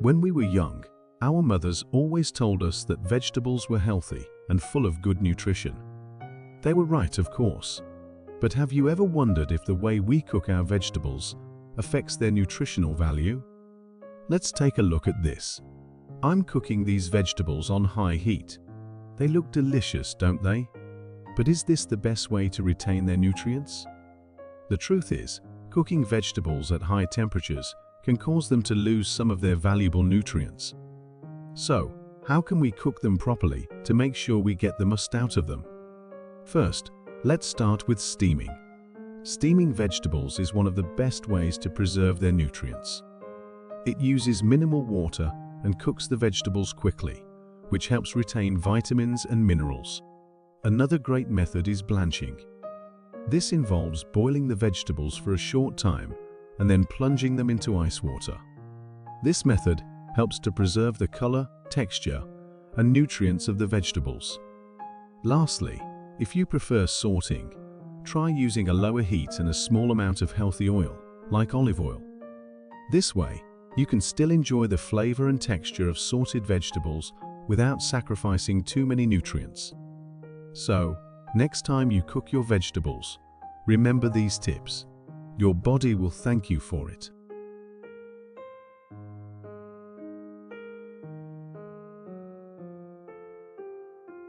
When we were young, our mothers always told us that vegetables were healthy and full of good nutrition. They were right, of course. But have you ever wondered if the way we cook our vegetables affects their nutritional value? Let's take a look at this. I'm cooking these vegetables on high heat. They look delicious, don't they? But is this the best way to retain their nutrients? The truth is, cooking vegetables at high temperatures can cause them to lose some of their valuable nutrients. So, how can we cook them properly to make sure we get the most out of them? First, let's start with steaming. Steaming vegetables is one of the best ways to preserve their nutrients. It uses minimal water and cooks the vegetables quickly, which helps retain vitamins and minerals. Another great method is blanching. This involves boiling the vegetables for a short time and then plunging them into ice water. This method helps to preserve the color, texture, and nutrients of the vegetables. Lastly, if you prefer sautéing, try using a lower heat and a small amount of healthy oil, like olive oil. This way, you can still enjoy the flavor and texture of sautéed vegetables without sacrificing too many nutrients. So, next time you cook your vegetables, remember these tips. Your body will thank you for it.